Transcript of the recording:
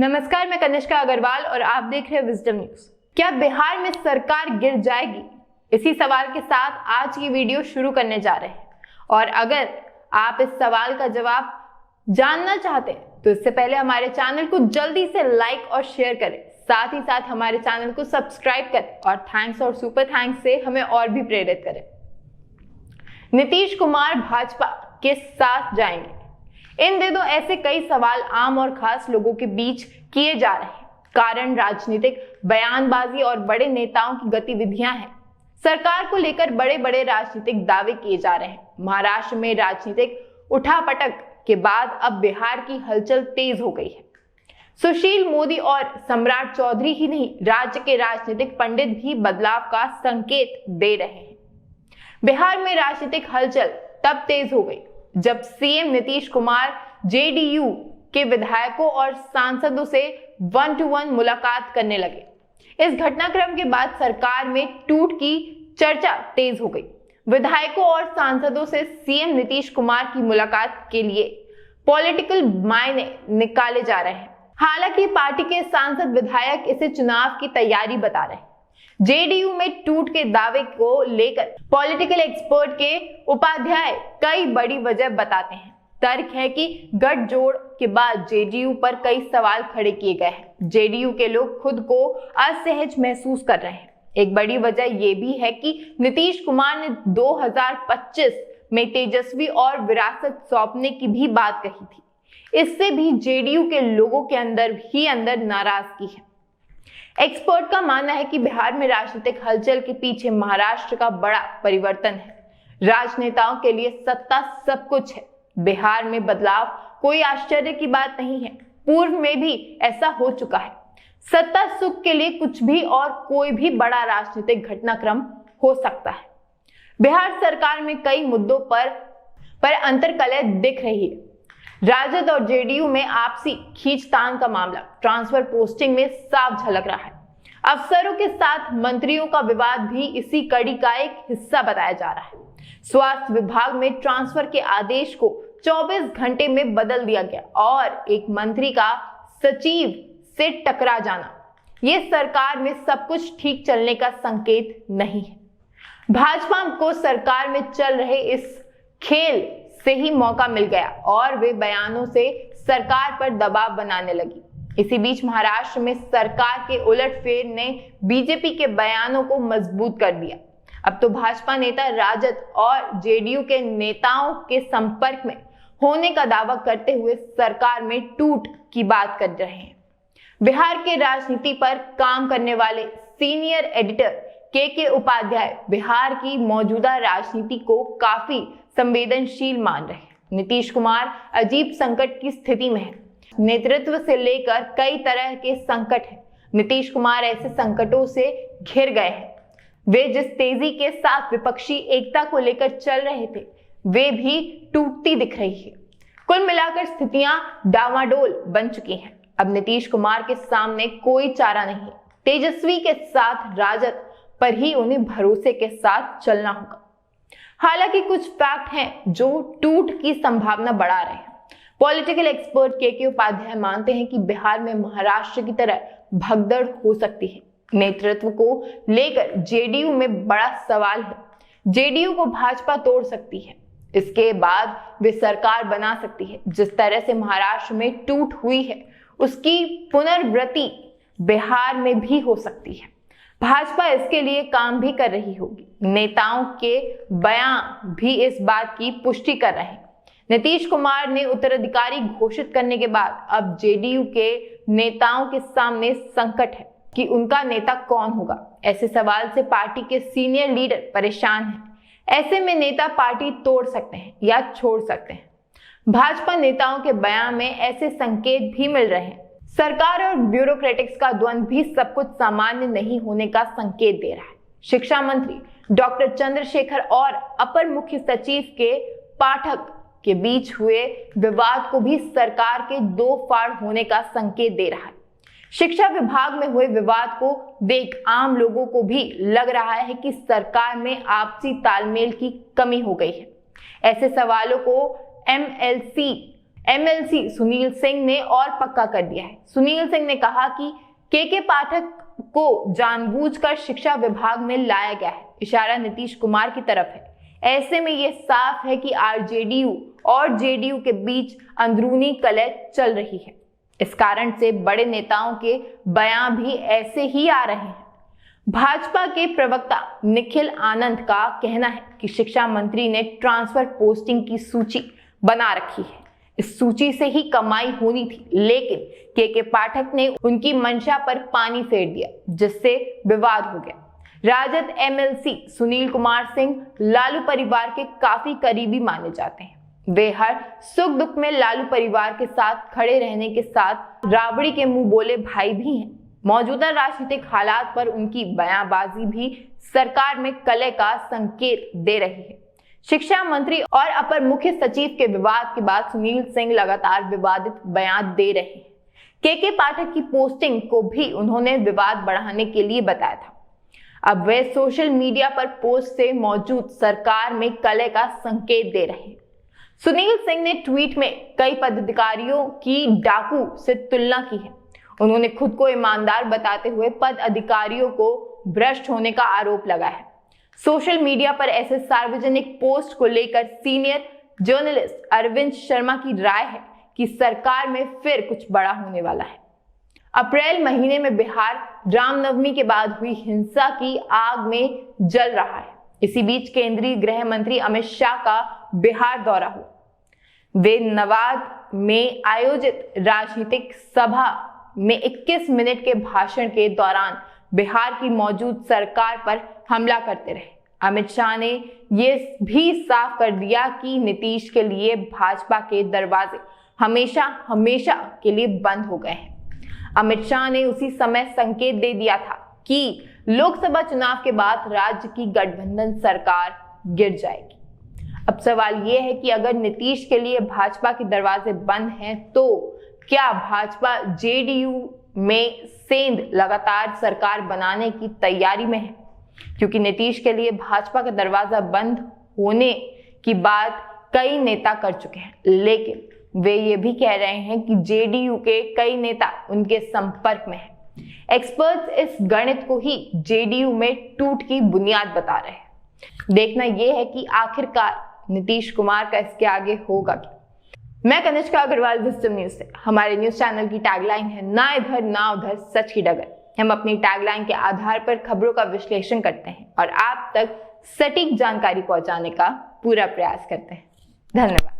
नमस्कार, मैं कनिष्का अग्रवाल और आप देख रहे हैं विजडम न्यूज। क्या बिहार में सरकार गिर जाएगी? इसी सवाल के साथ आज की वीडियो शुरू करने जा रहे हैं। और अगर आप इस सवाल का जवाब जानना चाहते हैं तो इससे पहले हमारे चैनल को जल्दी से लाइक और शेयर करें, साथ ही साथ हमारे चैनल को सब्सक्राइब करें और थैंक्स और सुपर थैंक्स से हमें और भी प्रेरित करें। नीतीश कुमार भाजपा के साथ जाएंगे। इन दिनों ऐसे कई सवाल आम और खास लोगों के बीच किए जा रहे हैं। कारण राजनीतिक बयानबाजी और बड़े नेताओं की गतिविधियां हैं। सरकार को लेकर बड़े बड़े राजनीतिक दावे किए जा रहे हैं। महाराष्ट्र में राजनीतिक उठापटक के बाद अब बिहार की हलचल तेज हो गई है। सुशील मोदी और सम्राट चौधरी ही नहीं, राज्य के राजनीतिक पंडित भी बदलाव का संकेत दे रहे हैं। बिहार में राजनीतिक हलचल तब तेज हो गई जब सीएम नीतीश कुमार जेडीयू के विधायकों और सांसदों से 1-to-1 मुलाकात करने लगे। इस घटनाक्रम के बाद सरकार में टूट की चर्चा तेज हो गई। विधायकों और सांसदों से सीएम नीतीश कुमार की मुलाकात के लिए पॉलिटिकल मायने निकाले जा रहे हैं। हालांकि पार्टी के सांसद विधायक इसे चुनाव की तैयारी बता रहे हैं। जेडीयू में टूट के दावे को लेकर पॉलिटिकल एक्सपर्ट के उपाध्याय कई बड़ी वजह बताते हैं। तर्क है कि गठजोड़ के बाद जेडीयू पर कई सवाल खड़े किए गए हैं। जेडीयू के लोग खुद को असहज महसूस कर रहे हैं। एक बड़ी वजह यह भी है कि नीतीश कुमार ने 2025 में तेजस्वी और विरासत सौंपने की भी बात कही थी। इससे भी जेडीयू के लोगों के अंदर ही अंदर नाराजगी है। एक्सपर्ट का मानना है कि बिहार में राजनीतिक हलचल के पीछे महाराष्ट्र का बड़ा परिवर्तन है। राजनेताओं के लिए सत्ता सब कुछ है। बिहार में बदलाव कोई आश्चर्य की बात नहीं है। पूर्व में भी ऐसा हो चुका है। सत्ता सुख के लिए कुछ भी और कोई भी बड़ा राजनीतिक घटनाक्रम हो सकता है। बिहार सरकार में कई मुद्दों पर अंतर्कलह दिख रही है। राजद और जेडीयू में आपसी खींचतान का मामला ट्रांसफर पोस्टिंग में साफ झलक रहा है। अफसरों के साथ मंत्रियों का विवाद भी इसी कड़ी का एक हिस्सा बताया जा रहा है। स्वास्थ्य विभाग में ट्रांसफर के आदेश को 24 घंटे में बदल दिया गया और एक मंत्री का सचिव से टकरा जाना, यह सरकार में सब कुछ ठीक चलने का संकेत नहीं है। भाजपा को सरकार में चल रहे इस खेल से ही मौका मिल गया और वे बयानों से सरकार पर दबाव बनाने लगी। इसी बीच महाराष्ट्र में सरकार के उलटफेर ने बीजेपी के बयानों को मजबूत कर दिया। अब तो भाजपा नेता राजद और जेडीयू के नेताओं के संपर्क में होने का दावा करते हुए सरकार में टूट की बात कर रहे हैं। बिहार के राजनीति पर काम करने वाले सीनियर एडिटर के उपाध्याय बिहार की मौजूदा राजनीति को काफी संवेदनशील मान रहे हैं। नीतीश कुमार अजीब संकट की स्थिति में है। नेतृत्व से लेकर कई तरह के संकट हैं। नीतीश कुमार ऐसे संकटों से घिर गए हैं। वे जिस तेजी के साथ विपक्षी एकता को लेकर चल रहे थे, वे भी टूटती दिख रही है। कुल मिलाकर स्थितियां डामाडोल बन चुकी हैं। अब नीतीश कुमार के सामने कोई चारा नहीं। तेजस्वी के साथ राजद पर ही उन्हें भरोसे के साथ चलना होगा। हालांकि कुछ फैक्ट हैं जो टूट की संभावना बढ़ा रहे हैं। पॉलिटिकल एक्सपर्ट के उपाध्याय मानते हैं कि बिहार में महाराष्ट्र की तरह भगदड़ हो सकती है। नेतृत्व को लेकर जेडीयू में बड़ा सवाल है। जेडीयू को भाजपा तोड़ सकती है, इसके बाद वे सरकार बना सकती है। जिस तरह से महाराष्ट्र में टूट हुई है, उसकी पुनरावृत्ति बिहार में भी हो सकती है। भाजपा इसके लिए काम भी कर रही होगी। नेताओं के बयान भी इस बात की पुष्टि कर रहे हैं। नीतीश कुमार ने उत्तराधिकारी घोषित करने के बाद अब जेडीयू के नेताओं के सामने संकट है कि उनका नेता कौन होगा। ऐसे सवाल से पार्टी के सीनियर लीडर परेशान हैं। ऐसे में नेता पार्टी तोड़ सकते हैं या छोड़ सकते हैं। भाजपा नेताओं के बयान में ऐसे संकेत भी मिल रहे हैं। सरकार और ब्यूरोक्रेटिक्स का द्वंद्व भी सब कुछ सामान्य नहीं होने का संकेत दे रहा है। शिक्षा मंत्री डॉक्टर चंद्रशेखर और अपर मुख्य सचिव के पाठक के बीच हुए विवाद को भी सरकार के दो फाड़ होने का संकेत दे रहा है। शिक्षा विभाग में हुए विवाद को देख आम लोगों को भी लग रहा है कि सरकार में आपसी तालमेल की कमी हो गई है। ऐसे सवालों को एमएलसी एमएलसी सुनील सिंह ने और पक्का कर दिया है। सुनील सिंह ने कहा कि के पाठक को जानबूझकर शिक्षा विभाग में लाया गया है, इशारा नीतीश कुमार की तरफ है। ऐसे में ये साफ है कि आरजेडीयू और जेडीयू के बीच अंदरूनी कलह चल रही है। इस कारण से बड़े नेताओं के बयान भी ऐसे ही आ रहे हैं। भाजपा के प्रवक्ता निखिल आनंद का कहना है कि शिक्षा मंत्री ने ट्रांसफर पोस्टिंग की सूची बना रखी है। इस सूची से ही कमाई होनी थी, लेकिन के पाठक ने उनकी मंशा पर पानी फेर दिया, जिससे विवाद हो गया। राजद एमएलसी सुनील कुमार सिंह लालू परिवार के काफी करीबी माने जाते हैं। वे हर सुख दुख में लालू परिवार के साथ खड़े रहने के साथ राबड़ी के मुंह बोले भाई भी हैं। मौजूदा राजनीतिक हालात पर उनकी बयानबाजी भी सरकार में कलह का संकेत दे रही है। शिक्षा मंत्री और अपर मुख्य सचिव के विवाद के बाद सुनील सिंह लगातार विवादित बयान दे रहे हैं। के पाठक की पोस्टिंग को भी उन्होंने विवाद बढ़ाने के लिए बताया था। अब वे सोशल मीडिया पर पोस्ट से मौजूद सरकार में कलह का संकेत दे रहे हैं। सुनील सिंह ने ट्वीट में कई पदाधिकारियों की डाकू से तुलना की है। उन्होंने खुद को ईमानदार बताते हुए पद अधिकारियों को भ्रष्ट होने का आरोप लगाया है। सोशल मीडिया पर ऐसे सार्वजनिक पोस्ट को लेकर सीनियर जर्नलिस्ट अरविंद शर्मा की राय है कि सरकार में फिर कुछ बड़ा होने वाला है। अप्रैल महीने में बिहार रामनवमी के बाद हुई हिंसा की आग में जल रहा है। इसी बीच केंद्रीय गृह मंत्री अमित शाह का बिहार दौरा हुआ। वे नवादा में आयोजित राजनीतिक सभा में 21 मिनट के भाषण के दौरान बिहार की मौजूद सरकार पर हमला करते रहे। अमित शाह ने यह भी साफ कर दिया कि नीतीश के लिए भाजपा के दरवाजे हमेशा हमेशा के लिए बंद हो गए हैं। अमित शाह ने उसी समय संकेत दे दिया था कि लोकसभा चुनाव के बाद राज्य की गठबंधन सरकार गिर जाएगी। अब सवाल यह है कि अगर नीतीश के लिए भाजपा के दरवाजे बंद हैं, तो क्या भाजपा जेडीयू में सेंध लगातार सरकार बनाने की तैयारी में है? क्योंकि नीतीश के लिए भाजपा का दरवाजा बंद होने की बात कई नेता कर चुके हैं, लेकिन वे ये भी कह रहे हैं कि जेडीयू के कई नेता उनके संपर्क में हैं। एक्सपर्ट्स इस गणित को ही जेडीयू में टूट की बुनियाद बता रहे हैं। देखना यह है कि आखिरकार नीतीश कुमार का इसके आगे होगा क्या। मैं कनिष्का अग्रवाल, विजडम न्यूज से। हमारे न्यूज चैनल की टैगलाइन है ना इधर ना उधर, सच की डगर। हम अपनी टैगलाइन के आधार पर खबरों का विश्लेषण करते हैं और आप तक सटीक जानकारी पहुंचाने का पूरा प्रयास करते हैं। धन्यवाद।